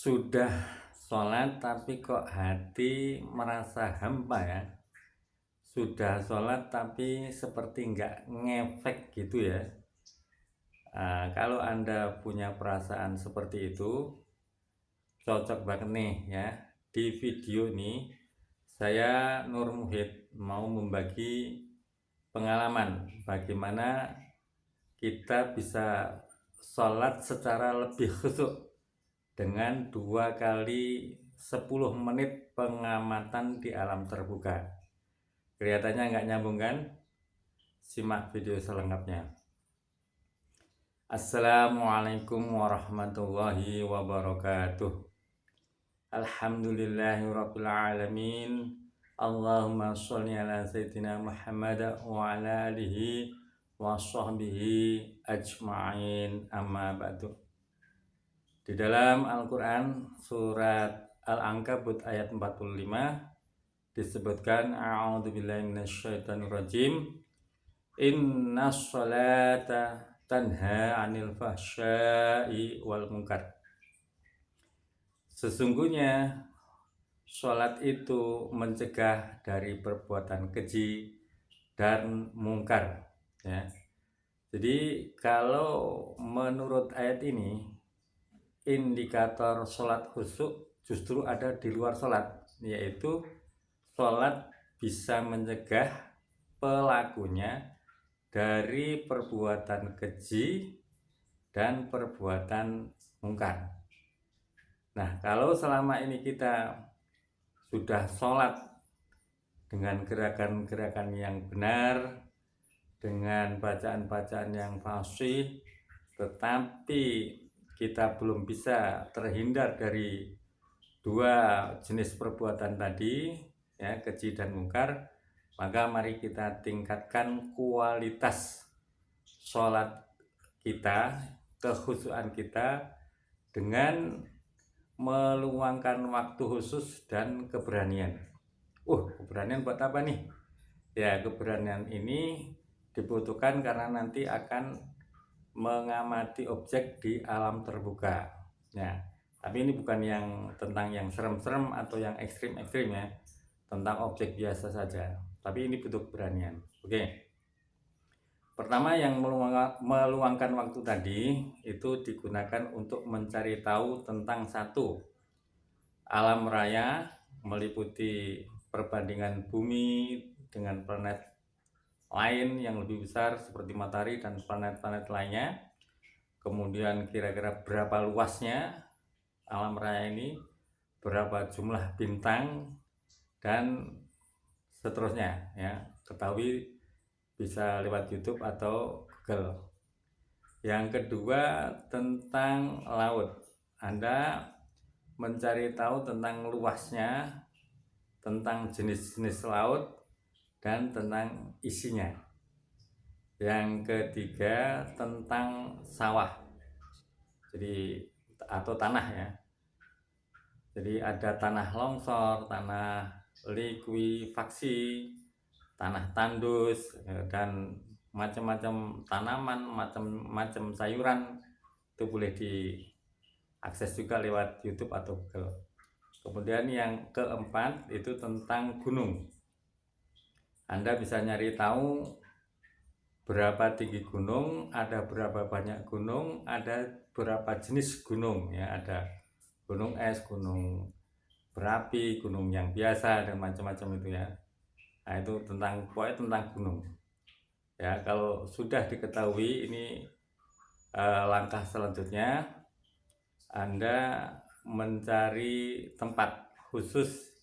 Sudah sholat tapi kok hati merasa hampa ya. Sudah sholat tapi seperti nggak ngefek gitu ya. Kalau Anda punya perasaan seperti itu, cocok banget nih ya. Di video ini saya Nur Muhid mau membagi pengalaman bagaimana kita bisa sholat secara lebih khusyuk dengan 2 kali 10 menit pengamatan di alam terbuka. Kelihatannya nggak nyambung kan? Simak video selengkapnya. Assalamualaikum warahmatullahi wabarakatuh. Alhamdulillahirabbil alamin. Allahumma sholli ala sayyidina Muhammad wa ala alihi wa sahbihi ajma'in, amma ba'du. Di dalam Al-Quran surat Al-Ankabut ayat 45 disebutkan a'udzubillahi minasyaitonirrajim, innas sholata tanha 'anil fahsya'i wal munkar. Sesungguhnya sholat itu mencegah dari perbuatan keji dan mungkar ya. Jadi kalau menurut ayat ini, indikator sholat khusyuk justru ada di luar sholat, yaitu sholat bisa mencegah pelakunya dari perbuatan keji dan perbuatan mungkar. Nah, kalau selama ini kita sudah sholat dengan gerakan-gerakan yang benar, dengan bacaan-bacaan yang fasih, tetapi kita belum bisa terhindar dari 2 jenis perbuatan tadi ya, keji dan mungkar, maka mari kita tingkatkan kualitas sholat kita, kekhusyukan kita dengan meluangkan waktu khusus dan keberanian. Keberanian buat apa nih? Ya, keberanian ini dibutuhkan karena nanti akan mengamati objek di alam terbuka. Ya, tapi ini bukan yang tentang yang serem-serem atau yang ekstrim-ekstrim ya, tentang objek biasa saja. Tapi ini butuh keberanian. Oke. Pertama, yang meluangkan waktu tadi itu digunakan untuk mencari tahu tentang satu alam raya, meliputi perbandingan bumi dengan planet lain yang lebih besar seperti matahari dan planet-planet lainnya. Kemudian kira-kira berapa luasnya alam raya ini, berapa jumlah bintang, dan seterusnya ya. Ketahui bisa lewat YouTube atau Google. Yang kedua, tentang laut. Anda mencari tahu tentang luasnya, tentang jenis-jenis laut, dan tentang isinya. Yang ketiga, tentang sawah, jadi atau tanah ya. Jadi ada tanah longsor, tanah likuifaksi, tanah tandus, dan macam-macam tanaman, macam-macam sayuran itu boleh diakses juga lewat YouTube atau Google. Kemudian yang keempat itu tentang gunung. Anda bisa nyari tahu berapa tinggi gunung, ada berapa banyak gunung, ada berapa jenis gunung ya, ada gunung es, gunung berapi, gunung yang biasa, dan macam-macam itu ya. Nah, itu pokoknya tentang gunung ya. Kalau sudah diketahui ini, langkah selanjutnya Anda mencari tempat khusus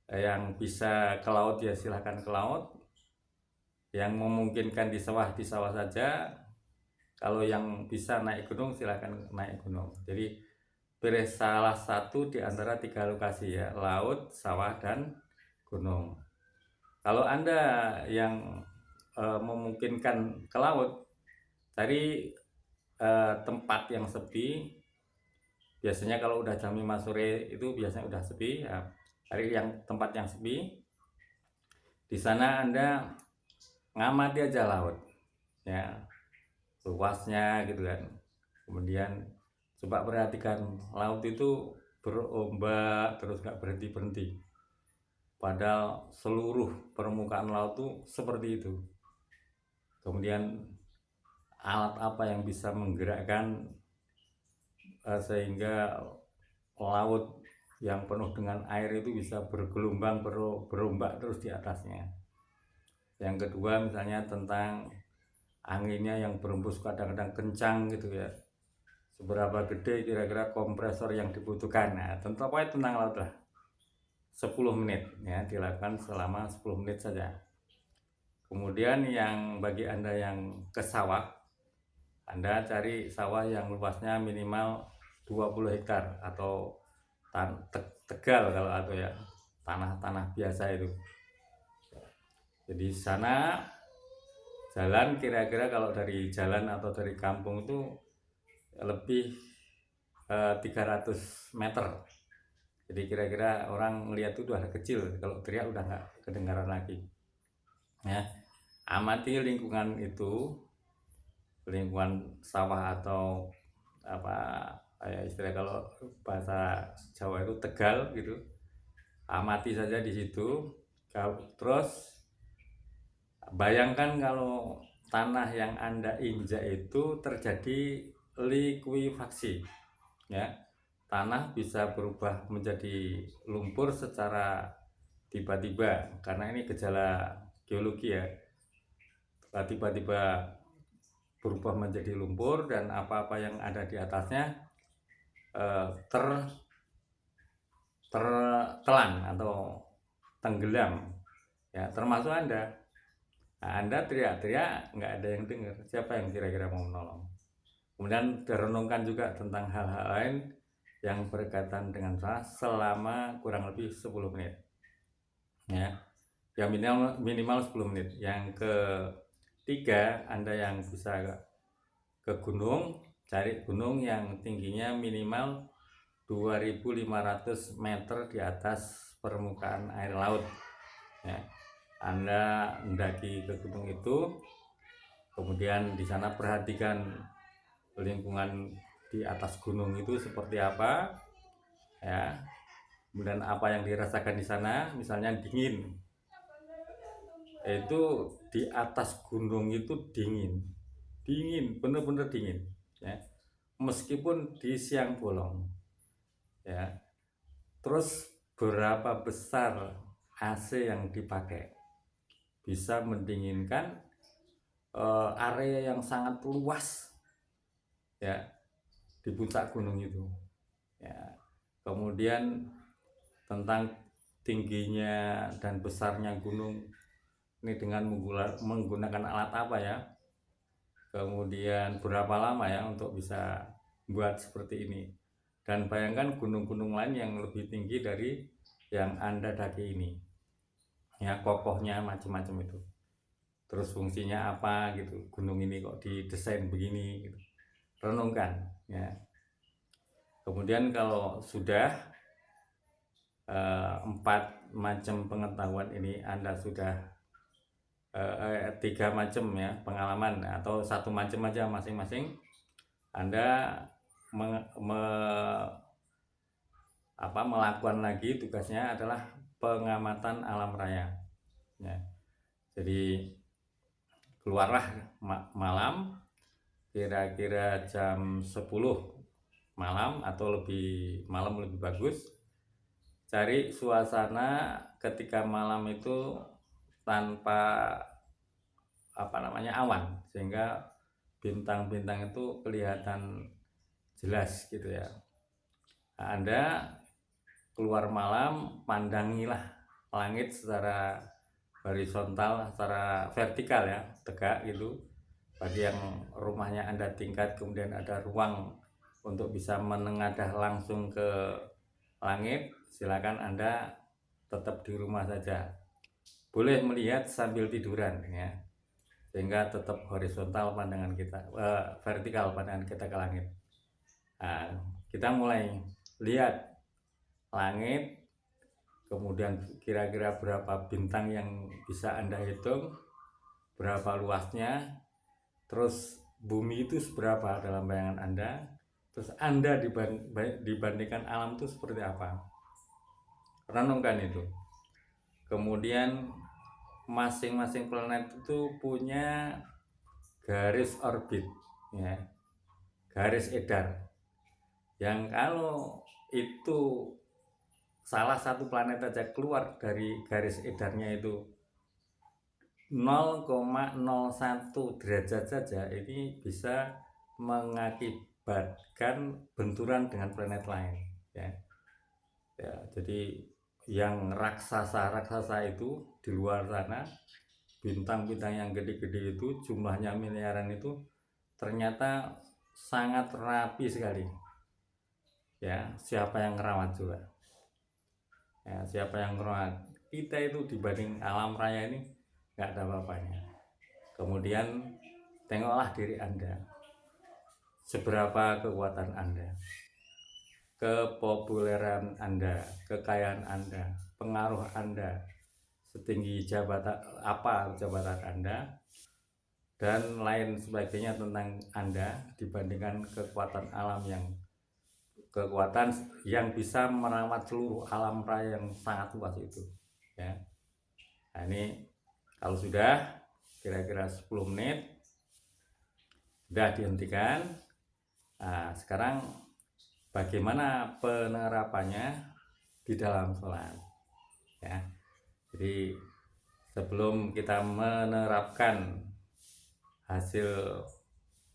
yang bisa ke laut ya, silahkan ke laut. Yang memungkinkan di sawah saja. Kalau yang bisa naik gunung silahkan naik gunung. Jadi pilih salah satu di antara 3 lokasi ya, laut, sawah, dan gunung. Kalau Anda yang memungkinkan ke laut, cari tempat yang sepi. Biasanya kalau udah jam 5 sore itu biasanya udah sepi ya. Cari tempat yang sepi. Di sana Anda ngamati aja laut ya, luasnya gitu kan. Kemudian Coba perhatikan, laut itu berombak terus nggak berhenti-berhenti. Padahal seluruh permukaan laut tuh seperti itu. Kemudian alat apa yang bisa menggerakkan sehingga laut yang penuh dengan air itu bisa bergelombang, berombak terus di atasnya. Yang kedua misalnya tentang anginnya yang berembus kadang-kadang kencang gitu ya. Seberapa gede kira-kira kompresor yang dibutuhkan. Nah, tentang laut lah. 10 menit ya, dilakukan selama 10 menit saja. Kemudian yang bagi Anda yang ke sawah, Anda cari sawah yang luasnya minimal 20 hektar atau tegal kalau atau ya tanah-tanah biasa itu. Jadi sana jalan kira-kira kalau dari jalan atau dari kampung itu lebih 300 meter. Jadi kira-kira orang melihat itu udah kecil, kalau teriak udah nggak kedengaran lagi. Ya, amati lingkungan itu, lingkungan sawah atau apa ya istilah kalau bahasa Jawa itu tegal gitu. Amati saja di situ. Terus bayangkan kalau tanah yang Anda injak itu terjadi likuifaksi, ya. Tanah bisa berubah menjadi lumpur secara tiba-tiba karena ini gejala geologi ya. Tiba-tiba berubah menjadi lumpur dan apa-apa yang ada di atasnya tertelan atau tenggelam ya, termasuk Anda. Nah, Anda teriak-teriak nggak ada yang dengar, siapa yang kira-kira mau menolong? Kemudian direnungkan juga tentang hal-hal lain yang berkaitan dengan salah selama kurang lebih 10 menit ya, ya minimal 10 menit. Yang ketiga, Anda yang bisa ke gunung, cari gunung yang tingginya minimal 2500 meter di atas permukaan air laut ya. Anda mendaki ke gunung itu, kemudian di sana perhatikan lingkungan di atas gunung itu seperti apa ya. Kemudian apa yang dirasakan di sana, misalnya dingin, itu di atas gunung itu dingin, bener-bener dingin ya, meskipun di siang bolong ya. Terus berapa besar AC yang dipakai bisa mendinginkan area yang sangat luas ya di puncak gunung itu ya. Kemudian tentang tingginya dan besarnya gunung ini dengan menggunakan alat apa ya, kemudian berapa lama ya untuk bisa buat seperti ini. Dan bayangkan gunung-gunung lain yang lebih tinggi dari yang Anda daki ini ya, kokohnya macam-macam itu, terus fungsinya apa gitu, gunung ini kok didesain begini gitu. Renungkan ya. Kemudian kalau sudah 4 macam pengetahuan ini Anda sudah 3 macam ya pengalaman atau 1 macam aja masing-masing, Anda melakukan lagi tugasnya adalah pengamatan alam raya ya. Jadi keluarlah malam kira-kira jam 10 malam atau lebih malam lebih bagus. Cari suasana ketika malam itu tanpa awan, sehingga bintang-bintang itu kelihatan jelas gitu ya. Nah, Anda keluar malam, pandangilah langit secara horizontal, secara vertikal ya, tegak gitu. Bagi yang rumahnya Anda tingkat, kemudian ada ruang untuk bisa menengadah langsung ke langit, silakan Anda tetap di rumah saja. Boleh melihat sambil tiduran ya, sehingga tetap horizontal pandangan kita, vertikal pandangan kita ke langit. Nah, kita mulai lihat langit, kemudian kira-kira berapa bintang yang bisa Anda hitung, berapa luasnya, terus bumi itu seberapa dalam bayangan Anda, Terus Anda dibandingkan alam itu seperti apa? Renungkan itu. Kemudian masing-masing planet itu punya garis orbit, ya, garis edar. Yang kalau itu salah satu planet aja keluar dari garis edarnya itu 0,01 derajat saja, ini bisa mengakibatkan benturan dengan planet lain, ya. Jadi yang raksasa itu di luar sana, bintang-bintang yang gede-gede itu jumlahnya miliaran itu ternyata sangat rapi sekali, ya. Siapa yang ngerawat juga, ya, siapa yang ngerawat kita itu dibanding alam raya ini nggak ada apa-apanya. Kemudian tengoklah diri Anda, seberapa kekuatan Anda, kepopuleran Anda, kekayaan Anda, pengaruh Anda, setinggi jabatan apa jabatan Anda, dan lain sebagainya tentang Anda dibandingkan kekuatan yang bisa merawat seluruh alam raya yang sangat luas itu, ya. Nah, ini kalau sudah kira-kira 10 menit sudah dihentikan. Nah, sekarang bagaimana penerapannya di dalam sholat, ya. Jadi sebelum kita menerapkan hasil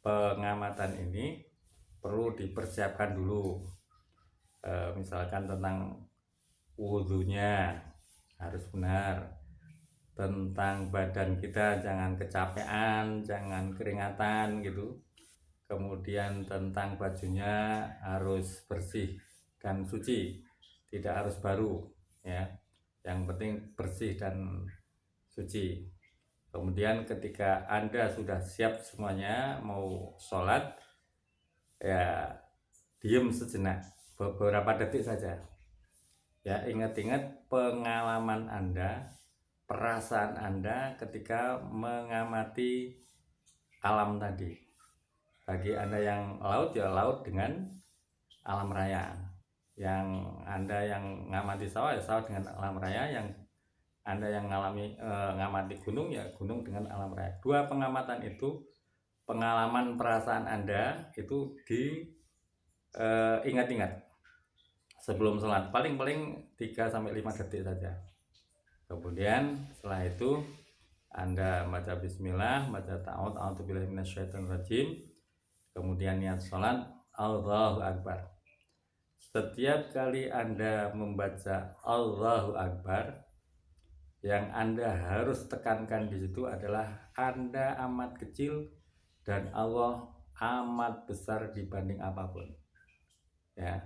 pengamatan ini perlu dipersiapkan dulu, misalkan tentang wudhunya harus benar, tentang badan kita jangan kecapean, jangan keringatan gitu. Kemudian tentang bajunya harus bersih dan suci, tidak harus baru, ya. Yang penting bersih dan suci. Kemudian ketika Anda sudah siap semuanya mau sholat, ya diem sejenak beberapa detik saja, ya. Ingat-ingat pengalaman Anda, perasaan Anda ketika mengamati alam tadi. Bagi Anda yang laut, ya laut dengan alam raya. Yang Anda yang ngamati sawah, ya sawah dengan alam raya. Yang Anda yang ngamati gunung, ya gunung dengan alam raya. Dua pengamatan itu, pengalaman perasaan Anda itu diingat-ingat sebelum sholat, paling-paling 3-5 detik saja. Kemudian setelah itu Anda baca bismillah, baca ta'awudz, a'udzubillahi minasyaitonirrajim. Kemudian niat sholat, Allahu Akbar. Setiap kali Anda membaca Allahu Akbar, yang Anda harus tekankan di situ adalah Anda amat kecil dan Allah amat besar dibanding apapun, ya.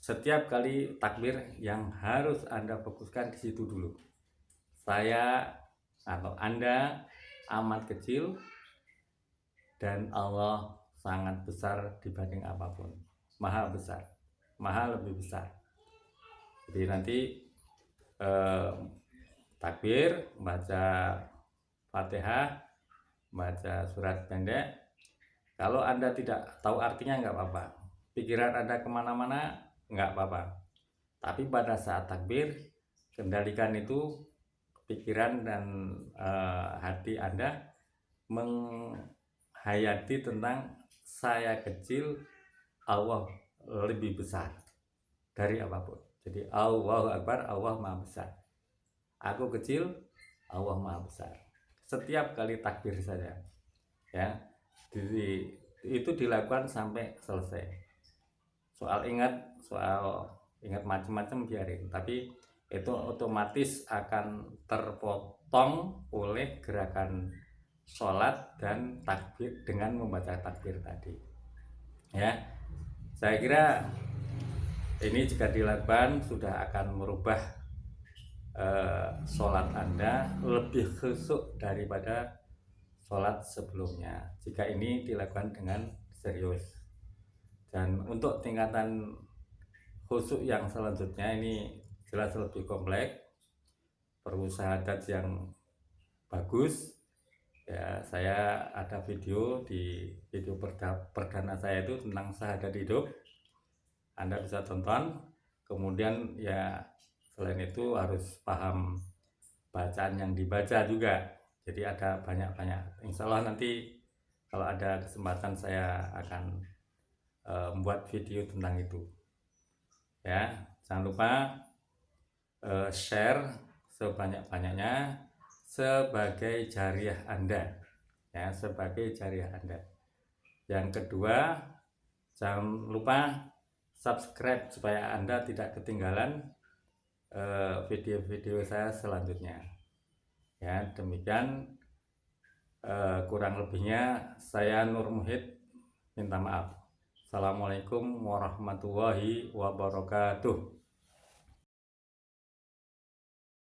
Setiap kali takbir yang harus Anda fokuskan di situ dulu. Saya atau Anda amat kecil dan Allah sangat besar dibanding apapun, maha besar, maha lebih besar. Jadi nanti takbir, baca Fatihah, baca surat pendek. Kalau Anda tidak tahu artinya nggak apa-apa, pikiran Anda kemana-mana nggak apa-apa. Tapi pada saat takbir, kendalikan itu pikiran dan hati Anda menghayati tentang saya kecil, Allah lebih besar dari apapun. Jadi Allahu Akbar, Allah Maha Besar. Aku kecil, Allah Maha Besar. Setiap kali takbir saja, ya. Itu dilakukan sampai selesai. Soal ingat macam-macam biarin, tapi itu otomatis akan terpotong oleh gerakan sholat dan takbir dengan membaca takbir tadi, ya. Saya kira ini jika dilakukan sudah akan merubah sholat Anda lebih khusyuk daripada sholat sebelumnya jika ini dilakukan dengan serius. Dan untuk tingkatan khusyuk yang selanjutnya ini jelas lebih kompleks, perlu syahadat yang bagus, Ya, saya ada video di video perdana saya itu tentang syahadat hidup. Anda bisa tonton. Kemudian ya selain itu harus paham bacaan yang dibaca juga. Jadi ada banyak-banyak. Insya Allah nanti kalau ada kesempatan saya akan membuat video tentang itu. Ya, jangan lupa share sebanyak-banyaknya sebagai jariah Anda. Ya, sebagai jariah Anda. Yang kedua, jangan lupa subscribe supaya Anda tidak ketinggalan video-video saya selanjutnya. Ya, demikian. Kurang lebihnya saya Nur Muhid minta maaf. Assalamualaikum warahmatullahi wabarakatuh.